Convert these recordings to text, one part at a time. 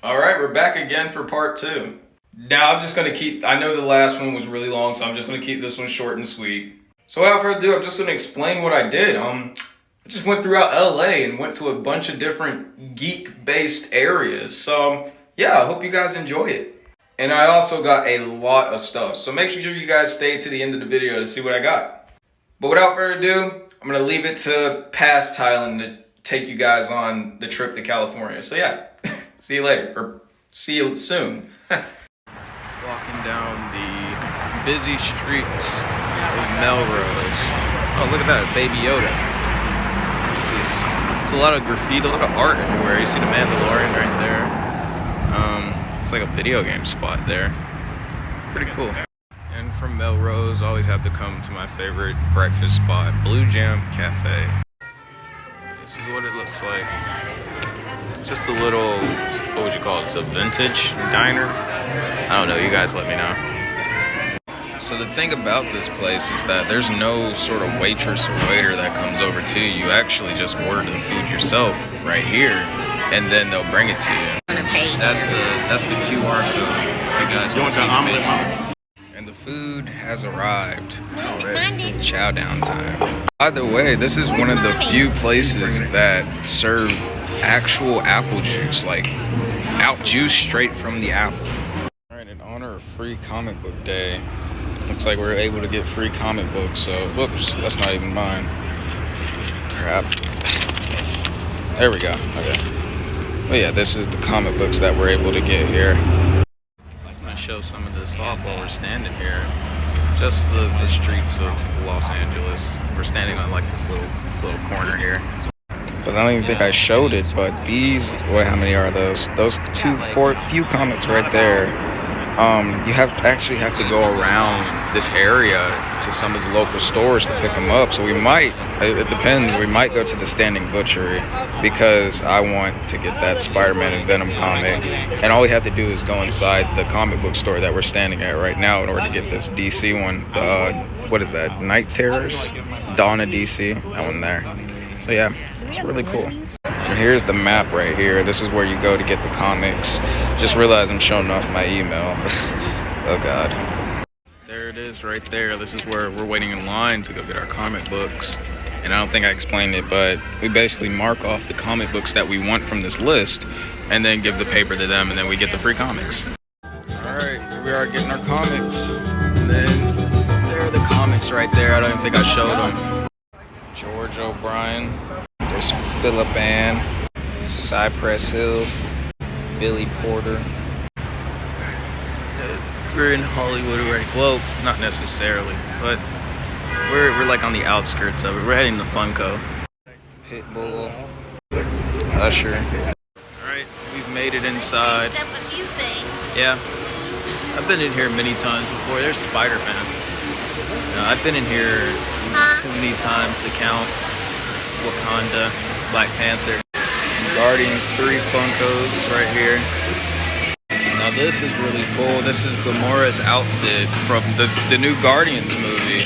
All right, we're back again for part two. Now I'm just gonna I know the last one was really long, so I'm just gonna keep this one short and sweet. So without further ado, I'm just gonna explain what I did. I just went throughout LA and went to a bunch of different geek-based areas. So yeah, I hope you guys enjoy it. And I also got a lot of stuff, so make sure you guys stay to the end of the video to see what I got. But without further ado, I'm gonna leave it to past Thailand to take you guys on the trip to California. So yeah, see you later, or see you soon. Walking down the busy streets of Melrose. Oh, look at that, Baby Yoda. It's a lot of graffiti, a lot of art everywhere. You see the Mandalorian right there. It's like a video game spot there. Pretty cool. And from Melrose, always have to come to my favorite breakfast spot, Blue Jam Cafe. This is what it looks like. Just a little, what would you call it? It's a vintage diner. I don't know, you guys let me know. So the thing about this place is that there's no sort of waitress or waiter that comes over to you. You actually just order the food yourself right here, and then they'll bring it to you. That's the QR code if you guys want to see the menu. And the food has arrived already. Chow down time. By the way, this is one of the few places that serve actual apple juice, like juice straight from the apple. Alright, in honor of Free Comic Book Day, looks like we're able to get free comic books, so whoops, that's not even mine. Crap. There we go. Okay. But yeah, this is the comic books that we're able to get here. I'm gonna show some of this off while we're standing here. Just the streets of Los Angeles. We're standing on like this little corner here. But I don't even think I showed it, but these, how many are those? Those few comics right there. You actually have to go around this area to some of the local stores to pick them up. So it depends, we might go to the Standing Butchery because I want to get that Spider-Man and Venom comic. And all we have to do is go inside the comic book store that we're standing at right now in order to get this DC one. What is that? Night Terrors? Dawn of DC, that one there. So yeah, it's really cool. And here's the map right here. This is where you go to get the comics. Just realized I'm showing off my email. Oh God. There it is right there. This is where we're waiting in line to go get our comic books. And I don't think I explained it, but we basically mark off the comic books that we want from this list and then give the paper to them, and then we get the free comics. Alright, here we are getting our comics. And then there are the comics right there. I don't even think I showed them. George O'Brien. There's Philip Ann, Cypress Hill, Billy Porter. We're in Hollywood already. Well, not necessarily, but we're like on the outskirts of it. We're heading to Funko. Pitbull, Usher. Alright, we've made it inside. Except a few things. Yeah, I've been in here many times before. There's Spider-Man. I've been in here too many times to count. Wakanda, Black Panther, Guardians 3 Funkos right here. Now this is really cool. This is Gamora's outfit from the new Guardians movie.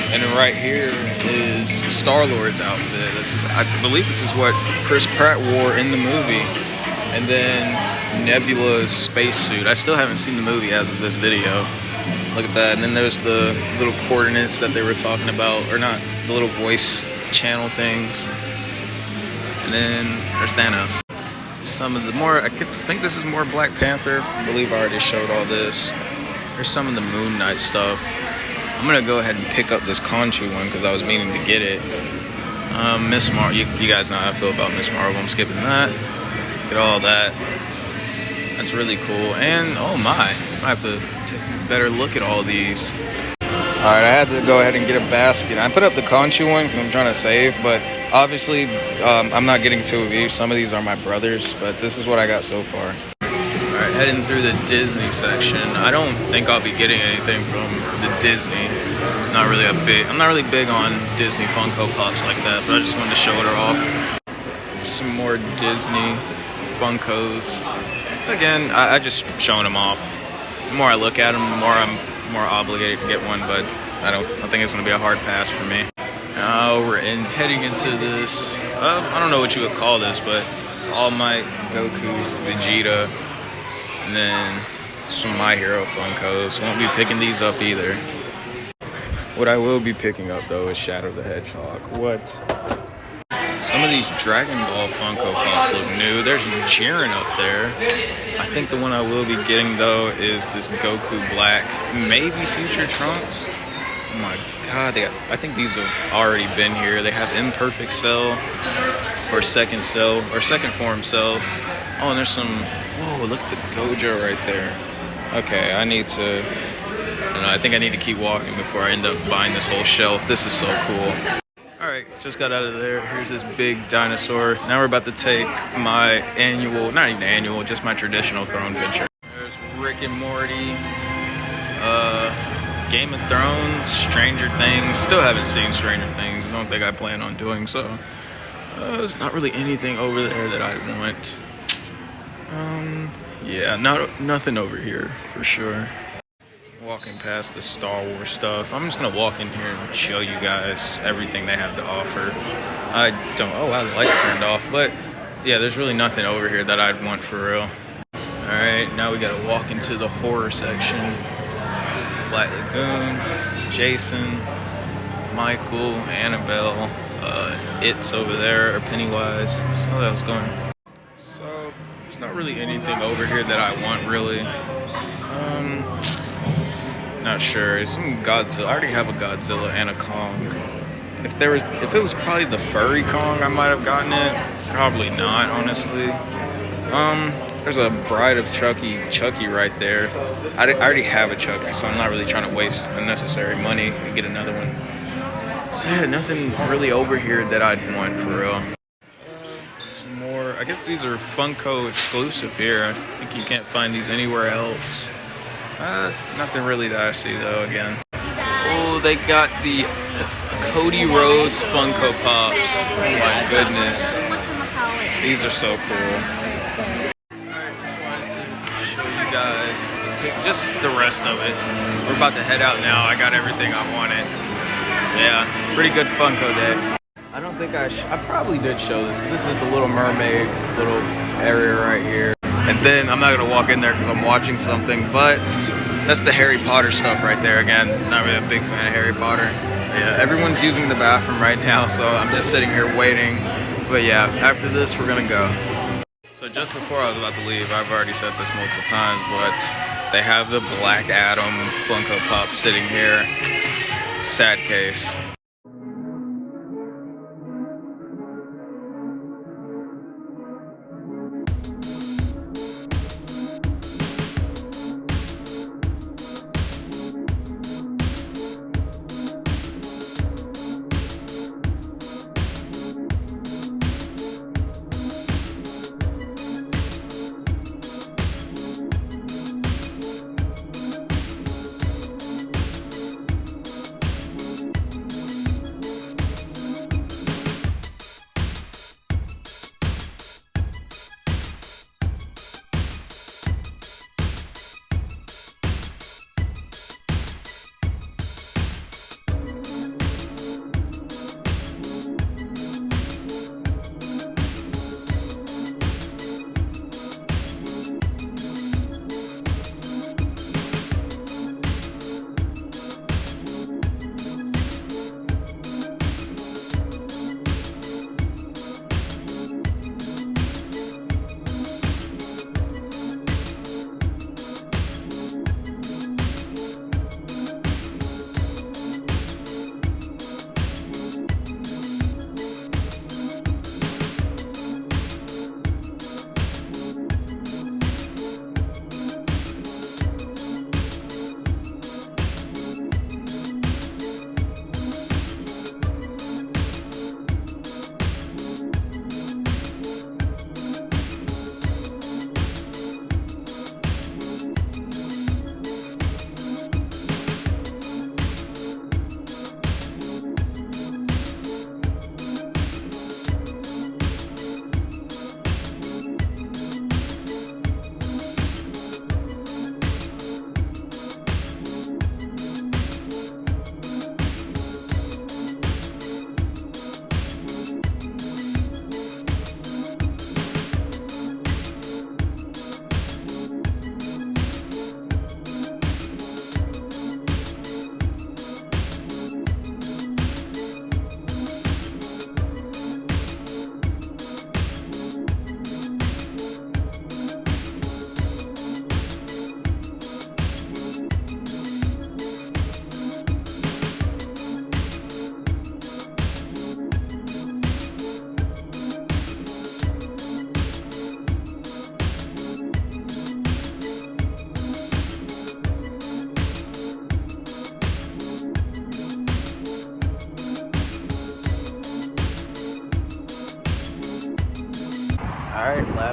And then right here is Star-Lord's outfit. I believe this is what Chris Pratt wore in the movie. And then Nebula's spacesuit. I still haven't seen the movie as of this video. Look at that. And then there's the little coordinates that they were talking about, or not, the little voice channel things. And then there's Thanos. Some of the more, I think this is more Black Panther. I believe I already showed all this. There's some of the Moon Knight stuff. I'm gonna go ahead and pick up this Khonshu one because I was meaning to get it. Miss Marvel, you guys know how I feel about Miss Marvel. I'm skipping that. Get all that. That's really cool. And oh my, I have to take a better look at all these. Alright, I had to go ahead and get a basket. I put up the Khonshu one because I'm trying to save, but obviously I'm not getting two of each. Some of these are my brother's, but this is what I got so far. Alright, heading through the Disney section. I don't think I'll be getting anything from the Disney. I'm not really big on Disney Funko Pops like that, but I just wanted to show it off. Some more Disney Funkos. Again, I just showing them off. The more I look at them, the more I'm more obligated to get one, but I think it's gonna be a hard pass for me. Now we're heading into this, I don't know what you would call this, but it's All Might, Goku, Vegeta, And then some My Hero Funkos. Won't be picking these up either. What I will be picking up though is Shadow the Hedgehog. What? Some of these Dragon Ball Funko Pops look new. There's Jiren up there. I think the one I will be getting though is this Goku Black, maybe Future Trunks. Oh my god, I think these have already been here. They have Imperfect Cell, or Second Cell, or Second Form Cell. Oh, and there's some, whoa, look at the Gojo right there. Okay, I think I need to keep walking before I end up buying this whole shelf. This is so cool. Alright, just got out of there. Here's this big dinosaur. Now we're about to take my annual, not even annual, just my traditional throne picture. There's Rick and Morty, Game of Thrones, Stranger Things. Still haven't seen Stranger Things. Don't think I plan on doing so. There's not really anything over there that I want. Yeah, nothing over here for sure. Walking past the Star Wars stuff. I'm just gonna walk in here and show you guys everything they have to offer. Oh wow, the lights turned off. But yeah, there's really nothing over here that I'd want for real. Alright, now we gotta walk into the horror section. Black Lagoon, Jason, Michael, Annabelle, It's over there, or Pennywise. So that was going. So there's not really anything over here that I want really. Not sure. It's some Godzilla. I already have a Godzilla and a Kong. If it was probably the furry Kong, I might have gotten it. Probably not, honestly. There's a Bride of Chucky right there. I already have a Chucky, so I'm not really trying to waste unnecessary money and get another one. So yeah, nothing really over here that I'd want for real. Some more. I guess these are Funko exclusive here. I think you can't find these anywhere else. Nothing really that I see though again. Oh, they got the Cody Rhodes Funko Pop. Oh my goodness. These are so cool. Alright, just wanted to show you guys just the rest of it. We're about to head out now. I got everything I wanted. So yeah, pretty good Funko day. I don't think I probably did show this, but this is the Little Mermaid little area right here. And then I'm not gonna walk in there because I'm watching something, but that's the Harry Potter stuff right there. Again, not really a big fan of Harry Potter. Yeah, everyone's using the bathroom right now, so I'm just sitting here waiting. But yeah, after this, we're gonna go. So just before I was about to leave, I've already said this multiple times, but they have the Black Adam Funko Pop sitting here. Sad case.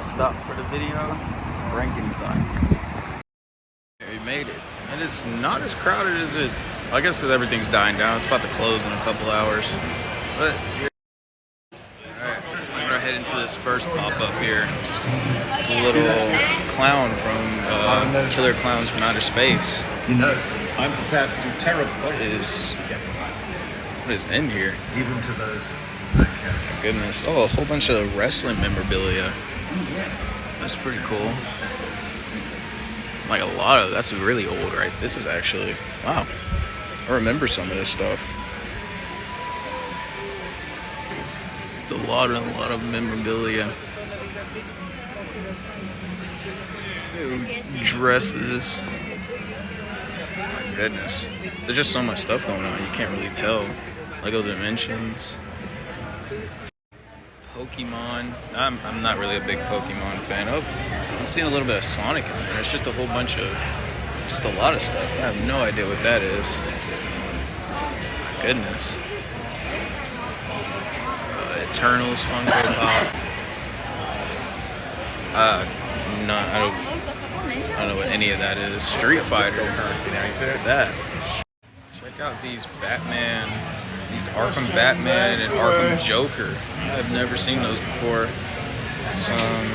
stop for the video. Frankenstein. We made it. It is not as crowded as it, I guess because everything's dying down. It's about to close in a couple hours. But, alright, I'm gonna head into this first pop-up here. It's a little clown from Killer Clowns from Outer Space. You know, I'm prepared to do terrible What is in here? even to those. Goodness. Oh, a whole bunch of wrestling memorabilia. That's pretty cool. Like a lot of, that's really old, right? This is actually, wow. I remember some of this stuff. A lot of memorabilia. Dresses. My goodness. There's just so much stuff going on, you can't really tell. Lego Dimensions. Pokemon. I'm not really a big Pokemon fan. Oh, I'm seeing a little bit of Sonic in there. It's just a whole bunch of, just a lot of stuff. I have no idea what that is. My goodness. Eternals Funko Pop. No, I don't know what any of that is. Street Fighter. Look at that. Check out these Batman, these Arkham Batman and Arkham Joker. I've never seen those before. Some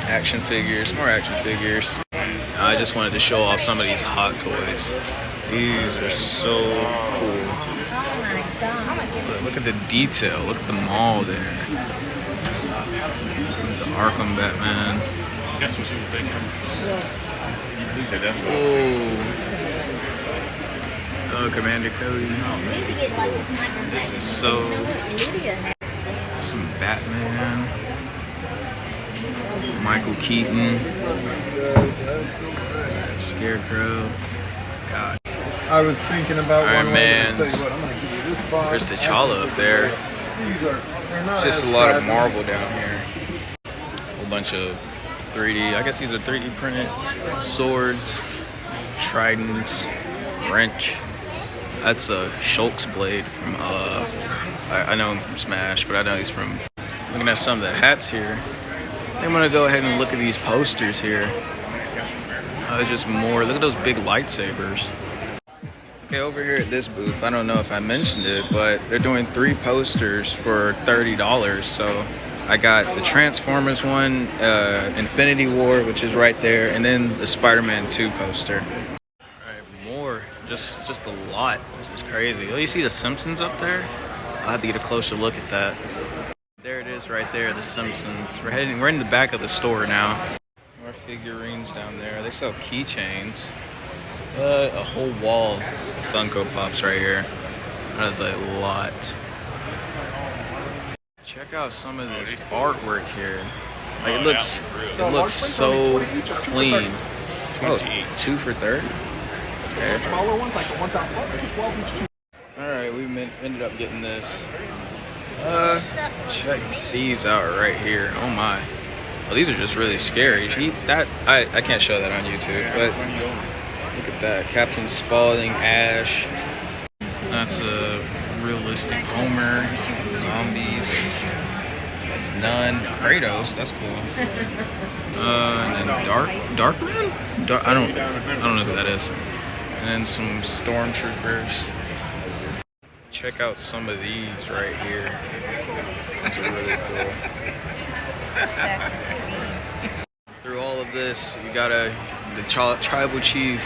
action figures, more action figures. I just wanted to show off some of these Hot Toys. These are so cool. Oh my god. Look at the detail. Look at the mall there. The Arkham Batman. Guess what you were thinking? He said that's what. Oh, Commander Cody. This is so. Some Batman. Michael Keaton. Scarecrow. God. I was thinking about Iron Man's. I'm gonna give you this box. There's T'Challa up there. They're not Just a as lot of bad. Marvel down here. A whole bunch of 3D. I guess these are 3D printed swords, tridents, wrench. That's a Shulk's blade from I know him from Smash, but I know he's from. Looking at some of the hats here. I'm gonna go ahead and look at these posters here. Just more. Look at those big lightsabers. Okay, over here at this booth, I don't know if I mentioned it, but they're doing 3 posters for $30. So I got the Transformers one, Infinity War, which is right there, and then the Spider-Man 2 poster. All right, more, just a lot. This is crazy. Oh, you see the Simpsons up there? I'll have to get a closer look at that. There it is right there, the Simpsons. We're in the back of the store now. More figurines down there. They sell keychains. A whole wall of Funko Pops right here. That is a lot. Check out some of this artwork here. Like it looks so clean. Oh, 2 for $30. Okay. Smaller ones, like the ones out front. All right, we ended up getting this. Check these out right here. Oh my. Well, these are just really scary. I can't show that on YouTube, but look at that. Captain Spaulding, Ash. That's a realistic Homer. Zombies. None. Kratos. That's cool. And then Darkman? I don't know who that is. And then some Stormtroopers. Check out some of these right here. These are really cool. Through all of this, you gotta, the tribal chief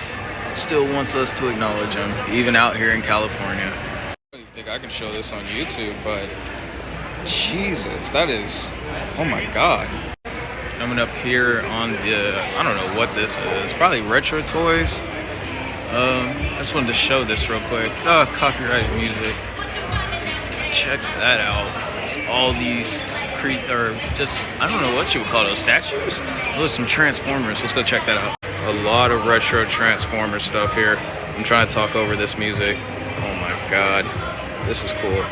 still wants us to acknowledge him, even out here in California. I don't think I can show this on YouTube, but Jesus, that is, oh my God. Coming up here on the, I don't know what this is, probably Retro Toys. I just wanted to show this real quick. Copyrighted music. Check that out. There's all these I don't know what you would call those, statues? Those are some Transformers. Let's go check that out. A lot of retro Transformer stuff here. I'm trying to talk over this music. Oh my God. This is cool.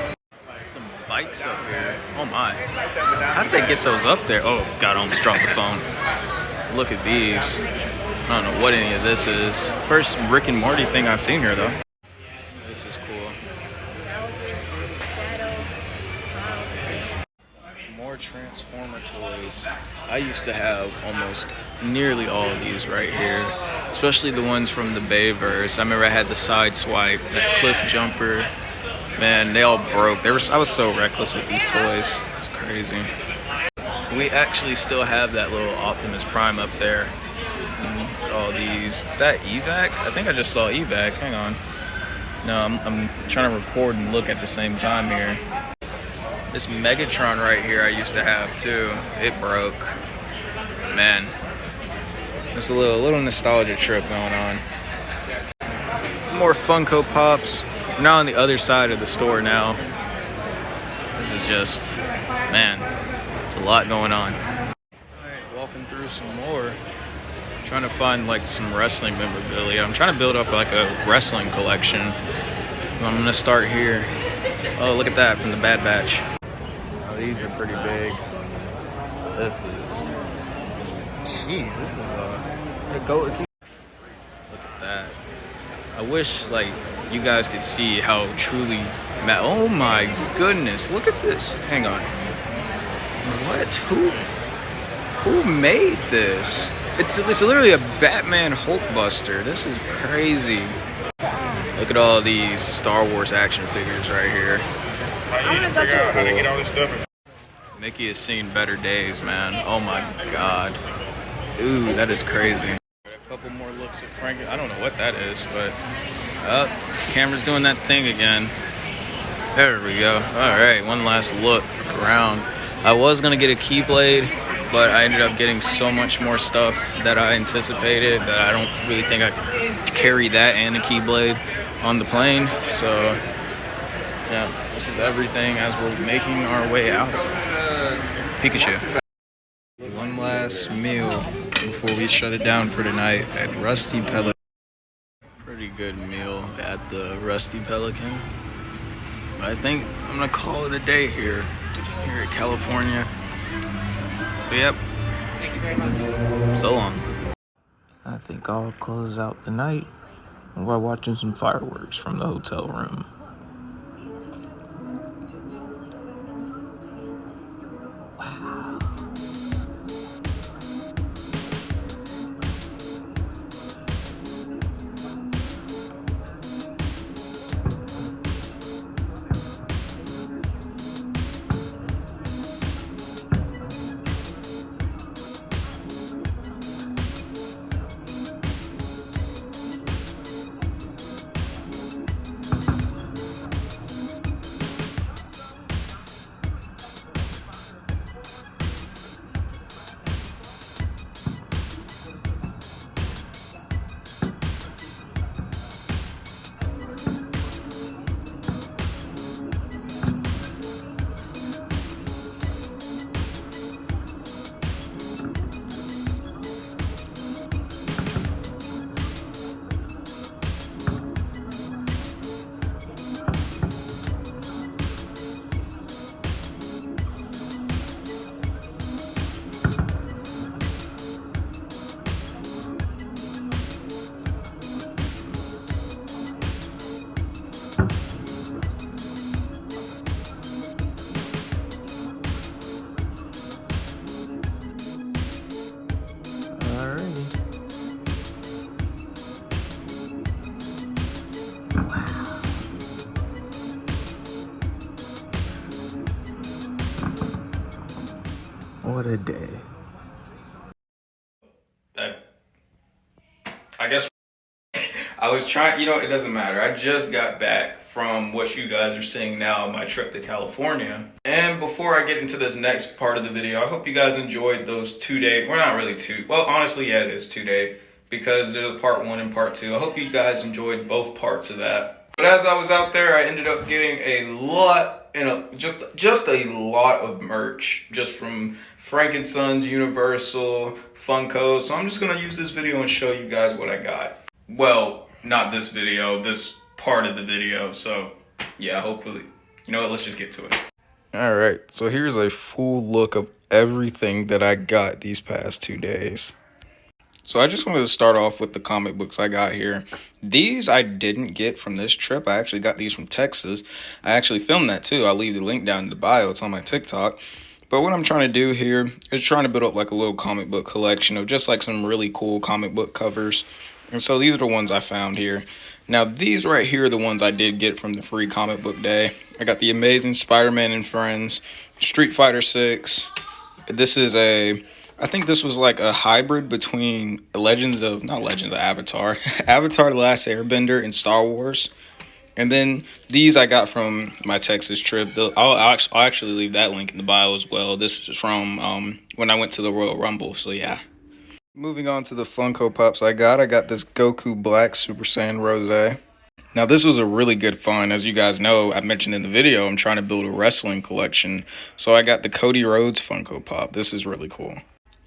Some bikes up here. Oh my. How did they get those up there? Oh God, I almost dropped the phone. Look at these. I don't know what any of this is. First Rick and Morty thing I've seen here though. This is cool. More Transformer toys. I used to have almost nearly all of these right here, especially the ones from the Bayverse. I remember I had the Sideswipe, that Cliff Jumper. Man, they all broke. I was so reckless with these toys. It's crazy. We actually still have that little Optimus Prime up there. And all these. Is that Evac? I think I just saw Evac. Hang on. No, I'm trying to record and look at the same time here. This Megatron right here I used to have too. It broke. Man. It's a little nostalgia trip going on. More Funko Pops. We're now on the other side of the store now. This is just, man, it's a lot going on. Alright, walking through some more. Trying to find like some wrestling memorabilia. I'm trying to build up like a wrestling collection. I'm gonna start here. Oh, look at that from the Bad Batch. Oh, these are pretty big. This is, jeez, this is a goat. Look at that. I wish like you guys could see how truly oh my goodness, look at this. Hang on. What? Who made this? It's literally a Batman Hulkbuster. This is crazy. Look at all these Star Wars action figures right here. I need to figure out how to get all this stuff. Mickey has seen better days, man. Oh my god. Ooh, that is crazy. A couple more looks at Frank. I don't know what that is, but camera's doing that thing again. There we go. All right, one last look around. I was gonna get a Keyblade, but I ended up getting so much more stuff that I anticipated that I don't really think I could carry that and a Keyblade on the plane. So yeah, this is everything as we're making our way out. Pikachu. One last meal before we shut it down for tonight at Rusty Pelican. Pretty good meal at the Rusty Pelican. But I think I'm gonna call it a day here at California. So yep. So long. I think I'll close out the night while watching some fireworks from the hotel room. What a day. I guess I was trying, it doesn't matter. I just got back from what you guys are seeing now, my trip to California. And before I get into this next part of the video, I hope you guys enjoyed those 2 day, well, not really two. Well, honestly, yeah, it is 2 day because there's part 1 and part 2. I hope you guys enjoyed both parts of that. But as I was out there, I ended up getting a lot, just a lot of merch just from Frank & Sons, Universal, Funko. So I'm just gonna use this video and show you guys what I got. Well, not this video, this part of the video. So yeah, hopefully, let's just get to it. All right, so here's a full look of everything that I got these past 2 days. So I just wanted to start off with the comic books I got here. These I didn't get from this trip. I actually got these from Texas. I actually filmed that too. I'll leave the link down in the bio. It's on my TikTok. But what I'm trying to do here is trying to build up like a little comic book collection of just like some really cool comic book covers. And so these are the ones I found here. Now these right here are the ones I did get from the free comic book day. I got the Amazing Spider-Man and Friends, Street Fighter 6. This is I think this was like a hybrid between Avatar, Avatar The Last Airbender and Star Wars. And then these I got from my Texas trip. I'll actually leave that link in the bio as well. This is from when I went to the Royal Rumble, so yeah. Moving on to the Funko Pops I got this Goku Black Super Saiyan Rose. Now this was a really good find. As you guys know, I mentioned in the video, I'm trying to build a wrestling collection. So I got the Cody Rhodes Funko Pop. This is really cool.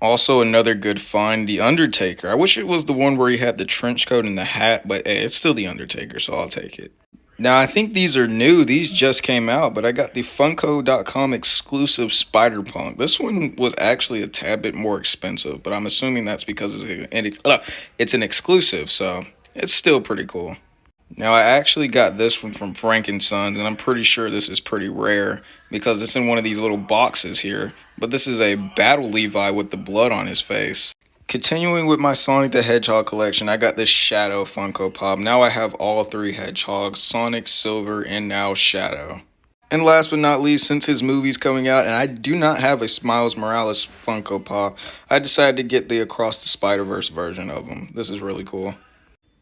Also another good find, The Undertaker. I wish it was the one where he had the trench coat and the hat, but hey, it's still The Undertaker, so I'll take it. Now, I think these are new. These just came out, but I got the Funko.com exclusive Spider-Punk. This one was actually a tad bit more expensive, but I'm assuming that's because it's an exclusive, so it's still pretty cool. Now, I actually got this one from Frank & Sons, and I'm pretty sure this is pretty rare because it's in one of these little boxes here. But this is a Battle Levi with the blood on his face. Continuing with my Sonic the Hedgehog collection, I got this Shadow Funko Pop. Now I have all 3 Hedgehogs, Sonic, Silver, and now Shadow. And last but not least, since his movie's coming out, and I do not have a Miles Morales Funko Pop, I decided to get the Across the Spider-Verse version of him. This is really cool.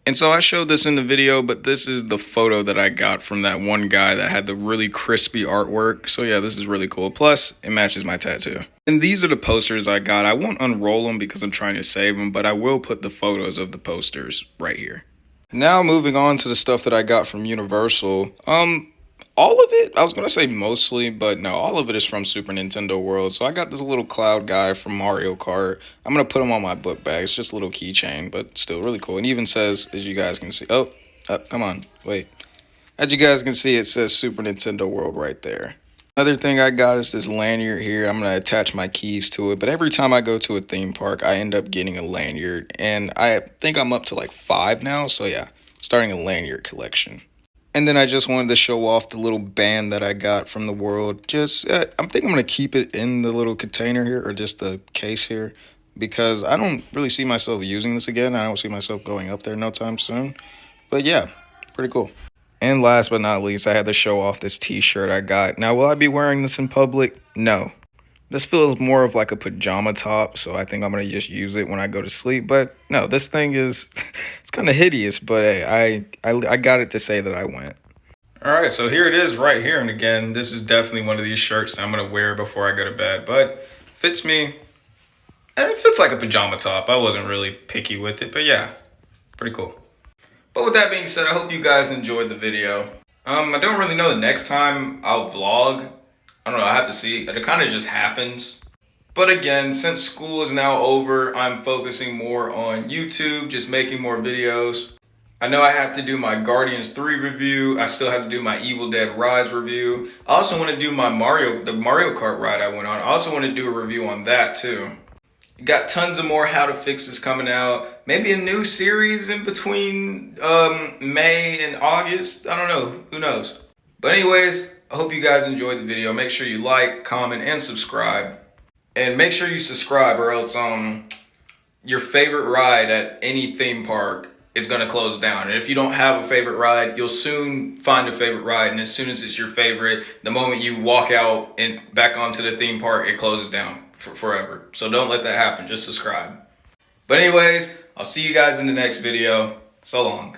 And so I showed this in the video, but this is the photo that I got from that one guy that had the really crispy artwork. So yeah, this is really cool. Plus, it matches my tattoo. And these are the posters I got. I won't unroll them because I'm trying to save them, but I will put the photos of the posters right here. Now moving on to the stuff that I got from Universal. All of it, I was going to say mostly, but no, all of it is from Super Nintendo World. So I got this little cloud guy from Mario Kart. I'm going to put him on my book bag. It's just a little keychain, but still really cool. And even says, as you guys can see, come on, wait. As you guys can see, it says Super Nintendo World right there. Another thing I got is this lanyard here. I'm going to attach my keys to it. But every time I go to a theme park, I end up getting a lanyard. And I think I'm up to like 5 now. So yeah, starting a lanyard collection. And then I just wanted to show off the little band that I got from the world. Just, I'm thinking I'm going to keep it in the little container here, or just the case here, because I don't really see myself using this again. I don't see myself going up there no time soon. But yeah, pretty cool. And last but not least, I had to show off this t-shirt I got. Now, will I be wearing this in public? No. This feels more of like a pajama top, so I think I'm going to just use it when I go to sleep. But no, this thing is, it's kind of hideous, but hey, I got it to say that I went. All right, so here it is right here. And again, this is definitely one of these shirts I'm going to wear before I go to bed. But fits me, it fits like a pajama top. I wasn't really picky with it, but yeah, pretty cool. But with that being said, I hope you guys enjoyed the video. I don't really know the next time I'll vlog. I don't know, I have to see. It kind of just happens. But again, since school is now over, I'm focusing more on YouTube, just making more videos. I know I have to do my Guardians 3 review. I still have to do my Evil Dead Rise review. I also want to do the Mario Kart ride I went on. I also want to do a review on that too. Got tons of more How to Fixes coming out. Maybe a new series in between May and August. I don't know. Who knows? But anyways, I hope you guys enjoyed the video. Make sure you like, comment, and subscribe. And make sure you subscribe or else your favorite ride at any theme park is going to close down. And if you don't have a favorite ride, you'll soon find a favorite ride. And as soon as it's your favorite, the moment you walk out and back onto the theme park, it closes down forever. So don't let that happen. Just subscribe. But anyways, I'll see you guys in the next video. So long.